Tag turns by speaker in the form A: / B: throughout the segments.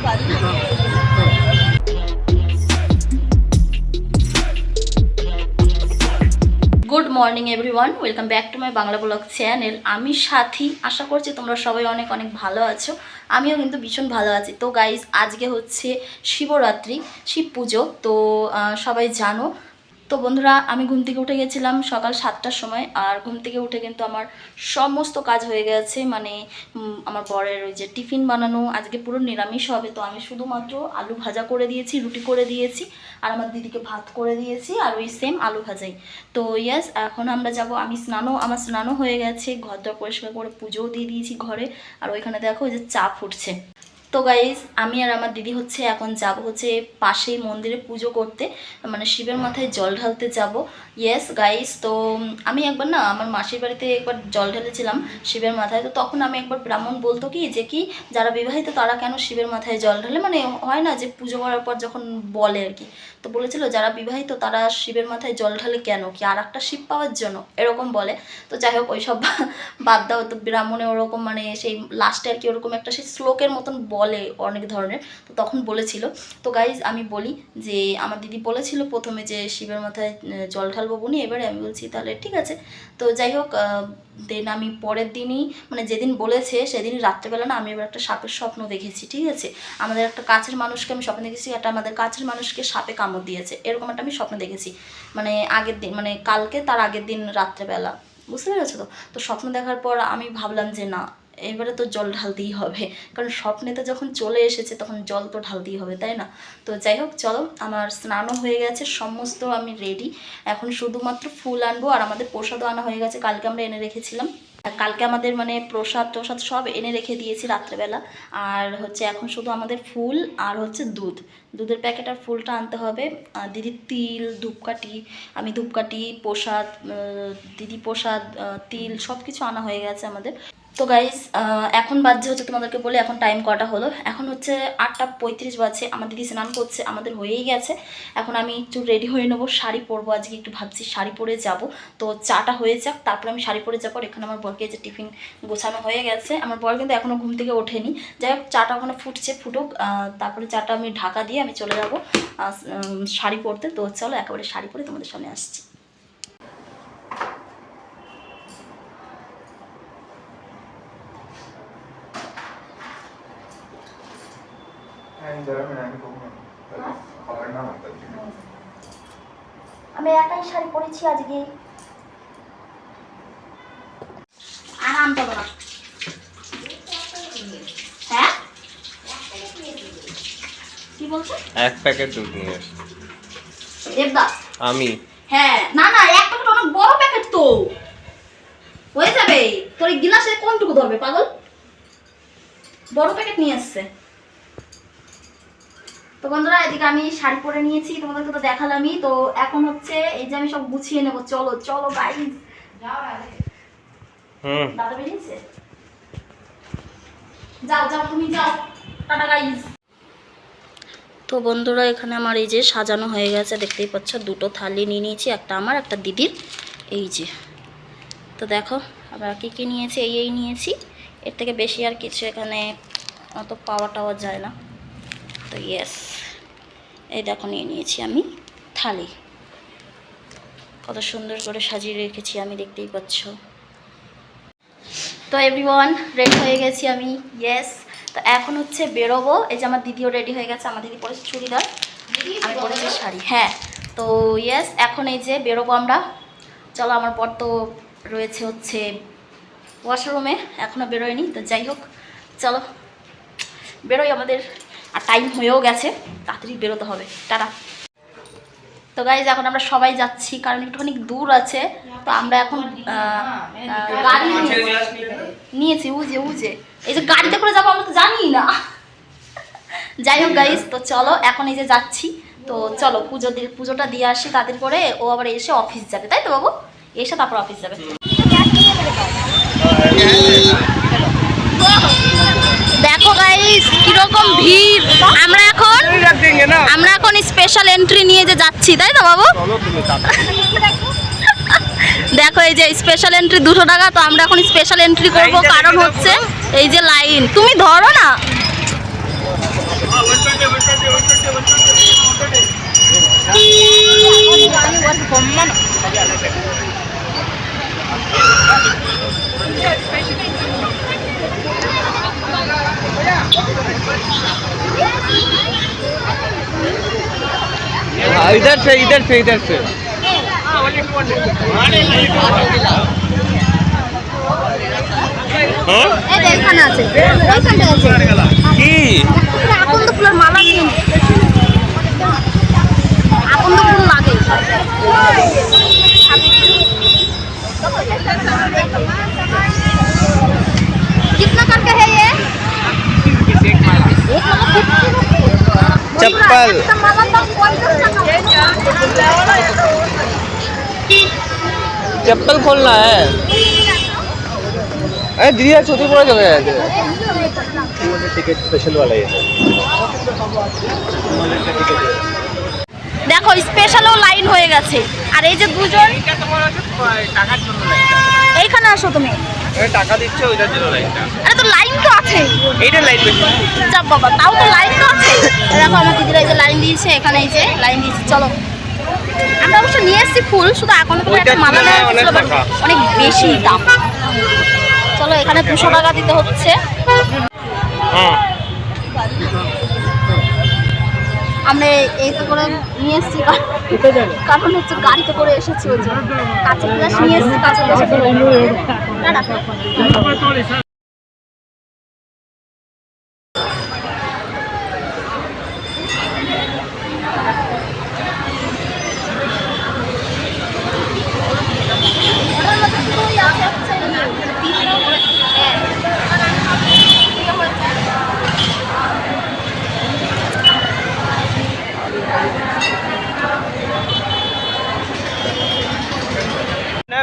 A: Good morning everyone, welcome back to my Bangla blog channel. আমি সাথী, আশা করছি তোমরা সবাই অনেক অনেক ভালো আছো। আমিও কিন্তু ভীষণ ভালো আছি। তো গাইজ, আজকে হচ্ছে শিবরাত্রি, শিব পুজো। তো সবাই জানো। তো বন্ধুরা, আমি ঘুম থেকে উঠে গেছিলাম সকাল 7টার সময়। আর ঘুম থেকে উঠে কিন্তু আমার সমস্ত কাজ হয়ে গেছে। মানে আমার বরের ওই যে টিফিন বানানো, আজকে পুরো নিরামিষ হবে। তো আমি শুধুমাত্র আলু ভাজা করে দিয়েছি, রুটি করে দিয়েছি, আর আমার দিদিকে ভাত করে দিয়েছি, আর ওই সেম আলু ভাজাই। তো ইয়েস, এখন আমরা যাব। আমার স্নানও হয়ে গেছে, ঘর দর পরিষ্কার করে পুজোও দিয়ে দিয়েছি ঘরে। আর ওইখানে দেখো ওই যে চা ফুটছে। তো গাইজ, আমি আর আমার দিদি হচ্ছে এখন যাব হচ্ছে পাশেই মন্দিরে পুজো করতে, মানে শিবের মাথায় জল ঢালতে যাব। ইয়েস গাইজ, তো আমি একবার না আমার মাসির বাড়িতে একবার জল ঢেলেছিলাম শিবের মাথায়। তো তখন আমি একবার ব্রাহ্মণ বলতো কি যে কি যারা বিবাহিত তারা কেন শিবের মাথায় জল ঢালে, মানে হয় না যে পুজো করার পর যখন বলে আর কি। তো বলেছিল যারা বিবাহিত তারা শিবের মাথায় জল ঢালে কেন, কি আর একটা শিব পাওয়ার জন্য, এরকম বলে। তো যাই হোক, ওইসব বাদ দাও। তো ব্রাহ্মণে ওরকম মানে সেই লাস্টে আর কি ওরকম একটা সেই শ্লোকের মতন বলে অনেক ধরনের। তো তখন বলেছিল। তো গাইজ, আমি বলি যে আমার দিদি বলেছিল প্রথমে যে শিবের মাথায় জল ঢালবো বুনি, এবারে আমি বলছি তাহলে ঠিক আছে। তো যাই হোক, দেন আমি পরের দিনই মানে যেদিন বলেছে সেদিন রাত্রেবেলা না আমি এবার একটা সাপের স্বপ্ন দেখেছি। ঠিক আছে, আমাদের একটা কাছের মানুষকে আমি স্বপ্ন দেখেছি, একটা আমাদের কাছের মানুষকে সাপে কামড় দিয়েছে, এরকম একটা আমি স্বপ্ন দেখেছি। মানে আগের দিন, মানে কালকে তার আগের দিন রাত্রেবেলা, বুঝতে পেরেছো? তো স্বপ্ন দেখার পর আমি ভাবলাম যে না, এবারে তো জল ঢালতেই হবে, কারণ স্বপ্নেতে যখন চলে এসেছে তখন জল তো ঢালতেই হবে, তাই না? তো যাই হোক, চলো, আমার স্নানও হয়ে গেছে, সমস্ত আমি রেডি। এখন শুধুমাত্র ফুল আনবো, আর আমাদের প্রসাদও আনা হয়ে গেছে, কালকে আমরা এনে রেখেছিলাম। কালকে আমাদের মানে প্রসাদ সব এনে রেখে দিয়েছি রাত্রেবেলা। আর হচ্ছে এখন শুধু আমাদের ফুল আর হচ্ছে দুধের প্যাকেট আর ফুলটা আনতে হবে। দিদির তিল, ধূপকাঠি, আমি ধূপকাঠি, প্রসাদ, দিদি প্রসাদ, তিল সব কিছু আনা হয়ে গেছে আমাদের। তো গাইজ, এখন বাজছে হচ্ছে, তোমাদেরকে বলে এখন টাইম কটা হলো, এখন হচ্ছে 8:35 বাজছে। আমার দিদি স্নান করছে, আমাদের হয়েই গেছে। এখন আমি একটু রেডি হয়ে নেবো, শাড়ি পরবো আজকে, একটু ভাবছি শাড়ি পরে যাব। তো চাটা হয়ে যাক, তারপরে আমি শাড়ি পরে যাবো। আর এখানে আমার বরকে যে টিফিন গোছানো হয়ে গেছে, আমার বর কিন্তু এখনও ঘুম থেকে ওঠেনি। যাই হোক, চাটা ওখানে ফুটুক, তারপরে চাটা আমি ঢাকা দিয়ে আমি চলে যাবো শাড়ি পরতে। তো চলো, একেবারে শাড়ি পরে তোমাদের সামনে আসছি। আমি একাই শাড়ি পরেছি আজকে, আরাম পাবো না। হ্যাঁ, কি বলছো?
B: এক প্যাকেট দুধ নিয়ে এসো।
A: দেবদা,
B: আমি
A: হ্যাঁ, না এক প্যাকেট অনেক বড় প্যাকেট, তো হয়ে যাবে। তোর এই গিলাসে কোনটুকু ধরবে পাগল? বড় প্যাকেট নিয়ে আসছে। তো বন্ধুরা, এদিকে আমি শাড়ি পরে নিয়েছি, তোমাদেরকে তো দেখালামই। তো এখন হচ্ছে এই যে আমি সব গুছিয়ে নেবো। চলো গাইস, দাদা বেরিয়েছে, যাও তুমি যাও, টাটা গাইস। তো বন্ধুরা, এখানে আমার এই যে সাজানো হয়ে গেছে, দেখতেই পাচ্ছ। দুটো থালি নিয়ে নিয়েছি, একটা আমার, একটা দিদির, এই যে। তো দেখো আমরা কি নিয়েছি, এই নিয়েছি, এর থেকে বেশি আর কিছু এখানে অত পাওয়া যায় না। তো ইয়েস, এই দেখো নিয়ে নিয়েছি আমি থালি, কত সুন্দর করে সাজিয়ে রেখেছি আমি, দেখতেই পাচ্ছ। তো এভরিওয়ান, রেডি হয়ে গেছি আমি, ইয়েস। তো এখন হচ্ছে বেরোবো। এই যে আমার দিদিও রেডি হয়ে গেছে, আমার দিদি পরেছে চুড়িদার, আমি পরেছি শাড়ি। হ্যাঁ, তো ইয়েস, এখন এই যে বেরোবো আমরা। চলো, আমার বর তো রয়েছে হচ্ছে ওয়াশরুমে, এখনও বেরোয়নি। তো যাই হোক, চলো বেরোই, আমাদের আর টাইম হয়েও গেছে, তাড়াতাড়ি বেরোতে হবে। টাটা। তো গাইজ, এখন আমরা সবাই যাচ্ছি, কারণ একটুখানি দূর আছে। তো আমরা এখন গাড়ি নিয়েছি, উজে এই যে গাড়িতে করে যাবো, আমরা তো জানি না। যাই হোক গাইজ, তো চলো এখন এই যে যাচ্ছি। তো চলো পুজোটা দিয়ে আসি তাদের করে, ও আবার এসে অফিস যাবে, তাই তো বাবু? এসে তারপর অফিস যাবে। দেখো গাইস কিরকম ভিড়। আমরা এখন স্পেশাল এন্ট্রি নিয়ে যে যাচ্ছি, তাই তো বাবু? দেখো এই যে স্পেশাল এন্ট্রি 200 টাকা। তো আমরা এখন স্পেশাল এন্ট্রি করব, কারণ হচ্ছে এই যে লাইন, তুমি ধরো না।
B: इधर से इधर से इधर से
A: এখানে আছে
B: কি
A: আকন্দ ফুলের মালা নিয়ে আকন্দ ফুল লাগে कितना करके है ये
B: चप्पल चप्पल खोलना है अरे दीदी छोटी पूरा जगह है टिकट स्पेशल वाला ये
A: দেখো স্পেশালও লাইন হয়ে গেছে আর এই যে দুজন এইখানে আসো তুমি
B: টাকা দিচ্ছে ওইটার জন্য লাইনটা
A: আরে তো লাইন তো আছে
B: এইটা লাইন বেশি
A: যাব বাবা তাও তো লাইন তো আছে দেখো আমার দিদিরা এই যে লাইন দিয়েছে এখানে এই যে লাইন দিয়েছে চলো আমরা অবশ্য নিয়ে এসেছি ফুল শুধু এখন তো একটা মালা নেওয়া ছিল অনেক বেশি দাম চলো এখানে 200 টাকা দিতে হচ্ছে
B: হ্যাঁ
A: আমরা এই তো করে নিয়ে এসেছি কারণ হচ্ছে গাড়িতে করে এসেছি ওই জন্য কাঁচা গ্লাস নিয়ে এসেছি কাঁচা গ্লাস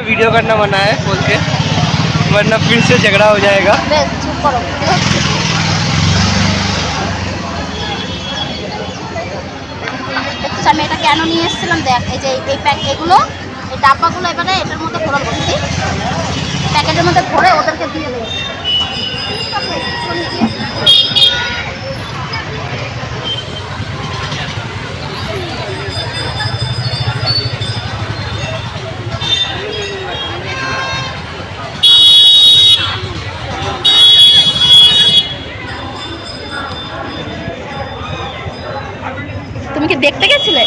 B: वीडियो करना मना है बोल के वरना फिर से झगड़ा हो जाएगा
A: চুপ করো আমি এটা কেন নিয়ে এসেছিলাম দেখ এই যে এই প্যাক এগুলো এই ডাব্বাগুলো এবারে এটার মধ্যে ভরা বসি প্যাকেটের মধ্যে ভরে ওদেরকে দিয়ে দেবো তুমি কি দেখতে গেছিলে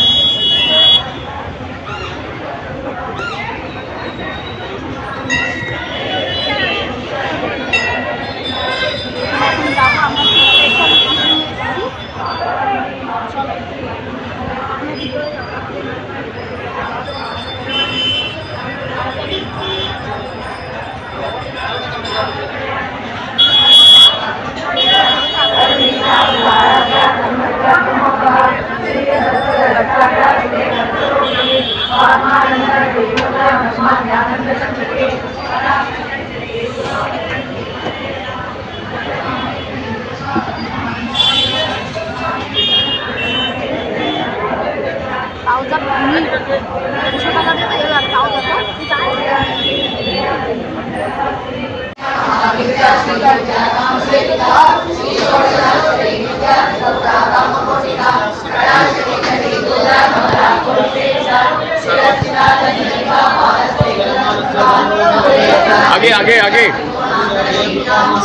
B: आगे आगे आगे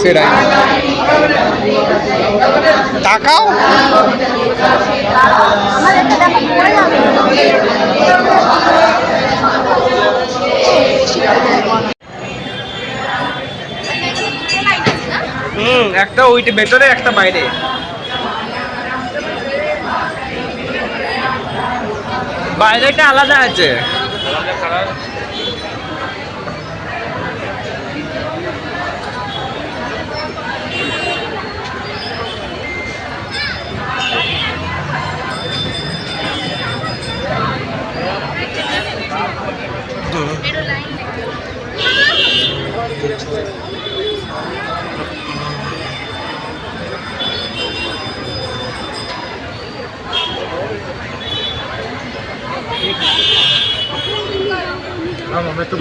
B: সেরাই তাকাও একটা ওইটা ভেতরে একটা বাইরে বাইরেটা আলাদা আছে मैं तो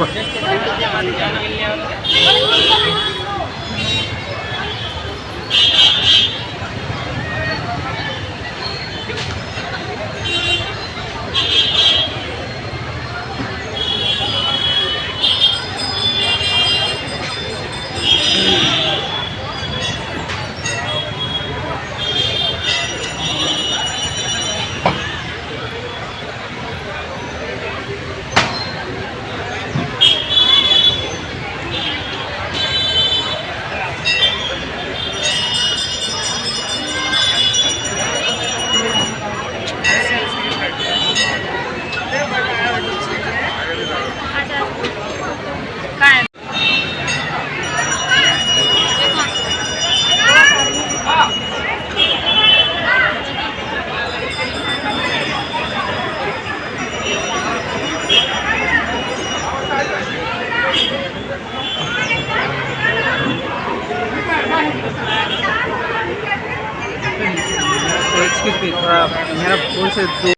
B: एक्सक्यूज मी थोड़ा मेरा फोन से दो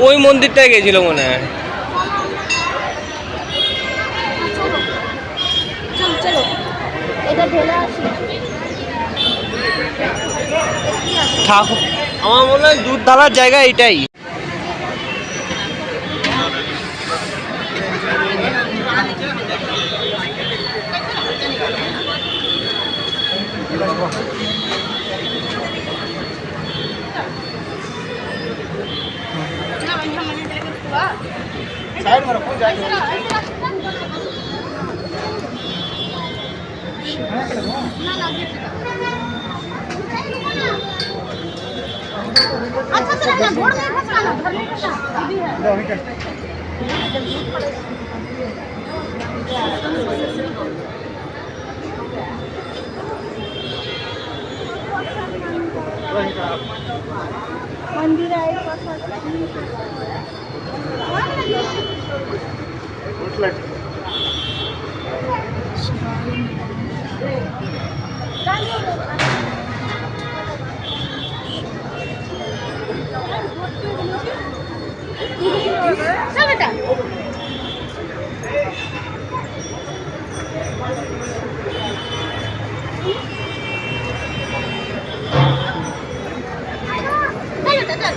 B: ওই মন্দিরটায় গেছিল মনে হয়
A: চলো এটা ঢেলে আসি।
B: ঠাকুর আমার মনে হয় দুধ ঢালার জায়গা এটাই
C: मंदिर आहे बेटा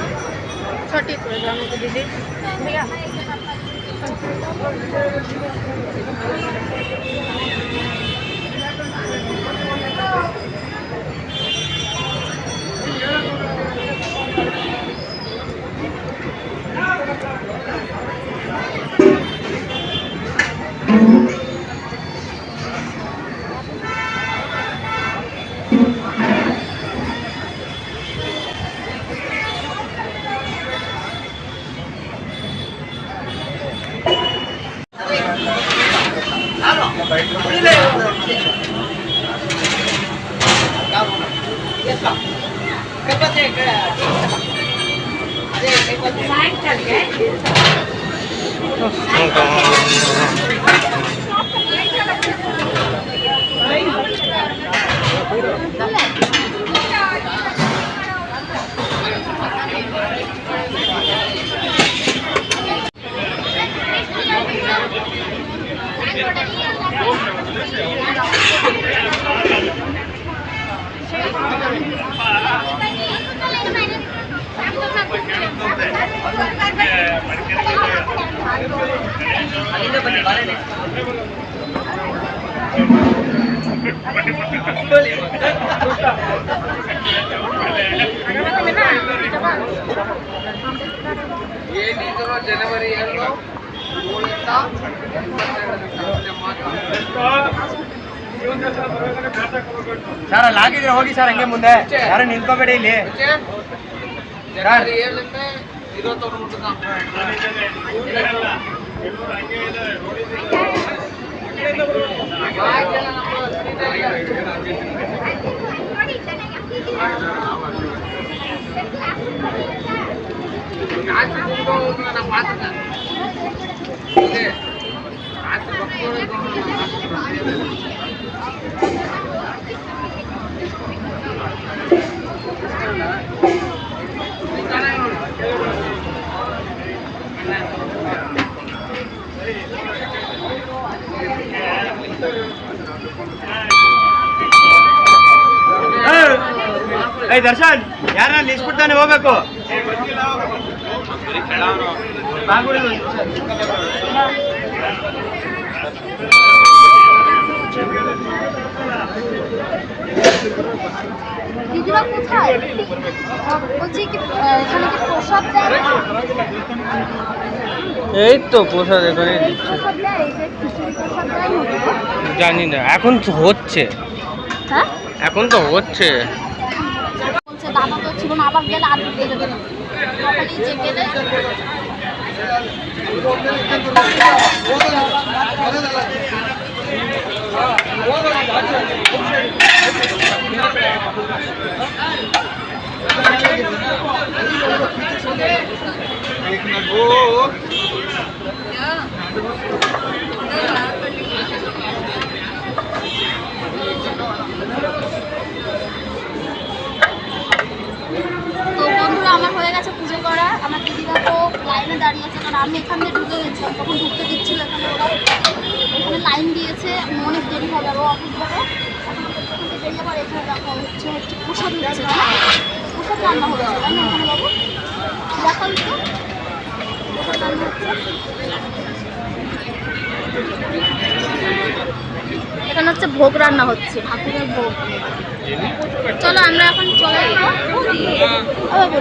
C: छोटी थोड़ी ग्राम को दीदी भैया
B: जनवरी ಸರ್ ಅಲ್ಲಿ ಹಾಕಿದ್ರೆ ಹೋಗಿ ಸರ್ ಹಂಗೆ ಮುಂದೆ ಯಾರು ನಿಂತ್ಕೋಬೇಡಿ ಇಲ್ಲಿ ಏ ದರ್ಶನ್ ಯಾರ ಲಿಸ್ಟ್ ಬಿಡ್ತಾನೆ ಹೋಗ್ಬೇಕು
C: দিদিরা কোথায় বলছি কি এখানে কি প্রসাদ দেয়
B: এই তো প্রসাদ এখানে দিচ্ছে
C: প্রসাদ দেয় এই যে খিচুড়ি প্রসাদ দেয়
B: জানি না এখন তো হচ্ছে
C: হ্যাঁ
B: এখন তো হচ্ছে
C: দাদা তো ছিল না, আবার গেলে আর ঢুকতে দেবে না। সকালেই যে গেলে তো বন্ধুরা আমার হয়ে গেছে পুজো করা। আমার দিদিরা তো লাইনে দাঁড়িয়ে আছে, কারণ আমি এখান দিয়ে ঢুকে গেছিলাম, তখন ঢুকতে দিচ্ছিল। এখানে ওরা এখানে লাইন দিয়েছে, অনেক দেরি হবে। আর ও অফিস যাবে, বেরিয়ে আবার এখানে দেখা হচ্ছে প্রসাদ হচ্ছে, প্রসাদ রান্না হচ্ছে, তাই না এখানে বাবু? দেখান তো প্রসাদ রান্না হচ্ছে। এখানে হচ্ছে ভোগ রান্না হচ্ছে, ঠাকুরের ভোগ। চলো আমরা এখন চলে যাবো।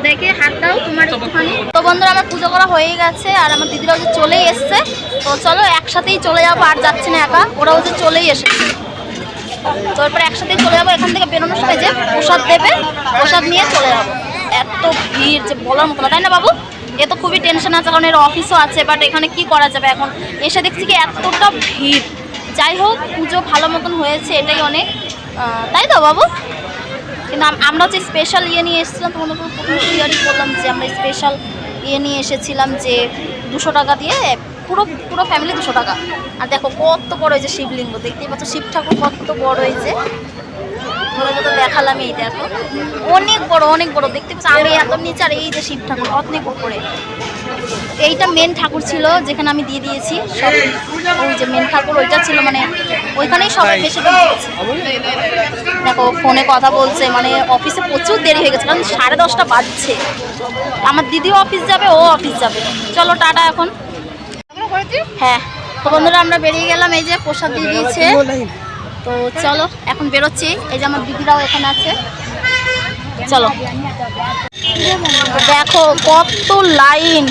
C: দেখে হাত দাও তোমার একটুখানি। তো বন্ধুরা আমার পুজো করা হয়ে গেছে, আর আমার দিদিরাও যে চলেই এসছে। তো চলো একসাথেই চলে যাবো, আর যাচ্ছি না একা, ওরাও যে চলেই এসেছে। তো এরপরে একসাথেই চলে যাবো। এখান থেকে বেরোনোর সময় যে প্রসাদ দেবে, প্রসাদ নিয়ে চলে যাবো। এত ভিড় যে বলার মতো না, তাই না বাবু? এ তো খুবই টেনশন আছে, কারণ এর অফিসও আছে। বাট এখানে কি করা যাবে, এখন এসে দেখছি কি এতটা ভিড়। যাই হোক, পুজো ভালো মতন হয়েছে, এটাই অনেক, তাই তো বাবু? কিন্তু আমরা হচ্ছে স্পেশাল ইয়ে নিয়ে এসেছিলাম, তোমাদের প্রথমে শেয়ারই করলাম যে আমরা স্পেশাল ইয়ে নিয়ে এসেছিলাম, যে 200 টাকা দিয়ে পুরো পুরো ফ্যামিলি 200 টাকা। আর দেখো কত বড় হয়েছে শিবলিঙ্গ, দেখতেই পাচ্ছ শিব ঠাকুর কত বড় হয়েছে। তোমাদের তো দেখালাম, এই দেখো অনেক বড় দেখতে পাচ্ছ। আমি এত নিচে, আর এই যে শিব ঠাকুর অনেক উপরে। এইটা মেন ঠাকুর ছিল, যেখানে আমি দিয়ে দিয়েছি সব। ওই যে মেন ঠাকুর ওইটা ছিল, মানে ওইখানেই সবাই বেশি দিয়েছে। দেখো ফোনে কথা বলছে, মানে অফিসে প্রচুর দেরি হয়ে গেছে, কারণ 10:30 বাজছে। আমার দিদিও অফিস যাবে, ও অফিস যাবে। চলো টাটা এখন। হ্যাঁ তো বন্ধুরা আমরা বেরিয়ে গেলাম, এই যে প্রসাদ দিয়ে দিয়েছে। তো চলো এখন বেরোচ্ছি, এই যে আমার দিদিরাও এখানে আছে। চলো দেখো কত লাইন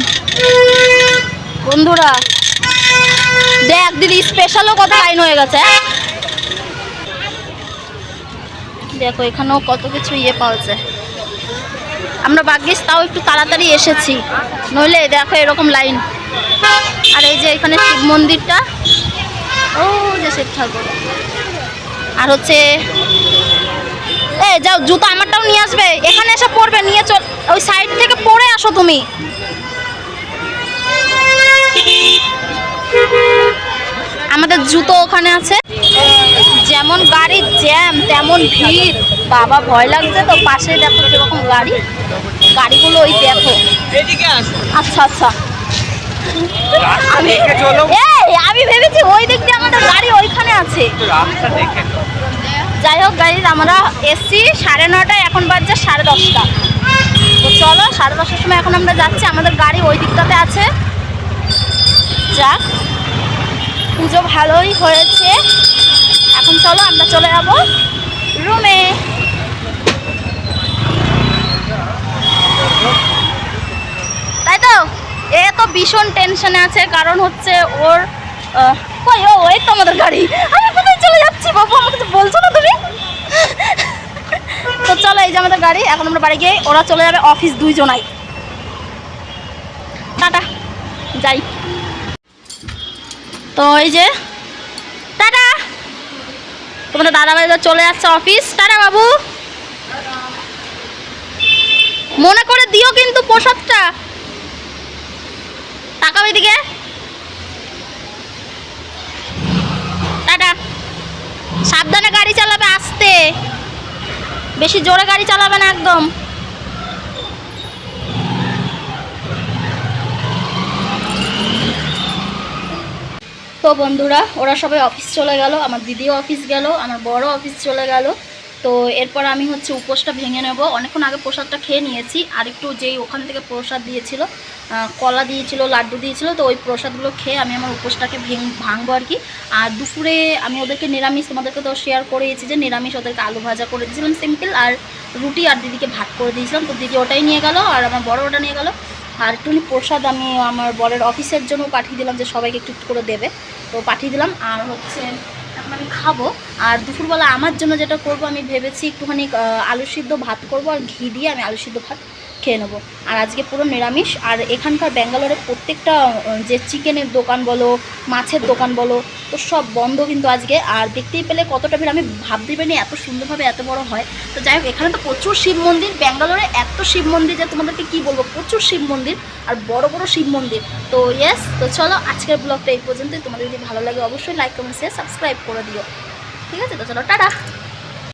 C: বন্ধুরা, দেখ দিদি স্পেশালও কত লাইন হয়ে গেছে। দেখো এখানেও কত কিছু ইয়ে পাওয়া যায়। আমরা ভাগ্যিস তাও একটু তাড়াতাড়ি এসেছি, নইলে দেখো এরকম লাইন। আর এই যে এখানে শিব মন্দিরটা, ও যে শিব ঠাকুর। আর হচ্ছে যাও জুতো আমারটাও নিয়ে আসবে, এখানে এসে পড়বে, নিয়ে চল ওই সাইড থেকে পড়ে আসো তুমি। আমাদের জুতো ওখানে আছে। যেমন গাড়ির জ্যাম তেমন ভিড়, বাবা ভয় লাগছে। তো পাশে দেখো কিরকম গাড়িগুলো, ওই দেখো। আচ্ছা আচ্ছা, আমি ভেবেছি ওই দিক দিয়ে আমাদের গাড়ি ওইখানে আছে। যাই হোক গাইজ, আমরা এসছি 9:30, এখন বাজছে 10:30। তো চলো 10:30 সময় এখন আমরা যাচ্ছি, আমাদের গাড়ি ওই দিকটাতে আছে। যাক পুজো ভালোই হয়েছে, এখন চলো আমরা চলে যাব রুমে। তাই তো এ তো ভীষণ টেনশনে আছে, কারণ হচ্ছে ওর কই ও এই তো আমাদের গাড়ি। আমি কোথায় চলে যাচ্ছি বাবু, আমাকে তো বলছো না তুমি। তো চলো এই যে আমাদের গাড়ি, এখন আমরা বাড়ি গিয়ে ওরা চলে যাবে অফিস, দুইজনাই। টাটা যাই। তো এই যে টাটা, তোমাদের দাদাভাই চলে যাচ্ছে অফিস। টাটা বাবু, মনে করে দিও কিন্তু প্রসাদটা। তাকাও এদিকে। টাটা, সাবধানে গাড়ি চালাবে, আস্তে, বেশি জোরে গাড়ি চালাবে না একদম। তো বন্ধুরা ওরা সবাই অফিস চলে গেল, আমার দিদিও অফিস গেল, আমার বড় অফিস চলে গেল। তো এরপর আমি হচ্ছে উপোসটা ভেঙে নেব। অনেকক্ষণ আগে প্রসাদটা খেয়ে নিয়েছি, আর একটু যেই ওখান থেকে প্রসাদ দিয়েছিল, কলা দিয়েছিল, লাড্ডু দিয়েছিল, তো ওই প্রসাদগুলো খেয়ে আমি আমার উপোসটাকে ভাঙবো আর কি। আর দুপুরে আমি ওদেরকে নিরামিষ, তোমাদেরকে তো শেয়ার করেছি যে নিরামিষ ওদেরকে আলু ভাজা করে দিয়েছিলাম সিম্পল, আর রুটি, আর দিদিকে ভাত করে দিয়েছিলাম। তো দিদি ওটাই নিয়ে গেল, আর আমার বড় ওটা নিয়ে গেল। আর একটুখানি প্রসাদ আমি আমার বরের অফিসের জন্য পাঠিয়ে দিলাম, যে সবাইকে একটু একটু করে দেবে, তো পাঠিয়ে দিলাম। আর হচ্ছে
A: এখন আমি খাবো। আর দুপুরবেলা আমার জন্য যেটা করব আমি ভেবেছি একটুখানি আলু সিদ্ধ ভাত করব, আর ঘি দিয়ে আমি আলু সিদ্ধ ভাত খেয়ে নেবো। আর আজকে পুরো নিরামিষ। আর এখানকার ব্যাঙ্গালোরে প্রত্যেকটা যে চিকেনের দোকান বলো, মাছের দোকান বলো, তো সব বন্ধ কিন্তু আজকে। আর দেখতেই পেলে কতটা ভিড়, আমি ভাবতেই পারিনি এত সুন্দরভাবে এত বড় হয়। তো যাই হোক, এখানে তো প্রচুর শিব মন্দির, ব্যাঙ্গালোরে এত শিব মন্দির যে তোমাদেরকে কি বলবো, প্রচুর শিব মন্দির আর বড় বড় শিব মন্দির। তো ইয়েস, তো চলো আজকের ব্লগটা এই পর্যন্তই। তোমাদের যদি ভালো লাগে অবশ্যই লাইক কমেন্ট শেয়ার সাবস্ক্রাইব করে দিও। ঠিক আছে, তো চলো টাটা।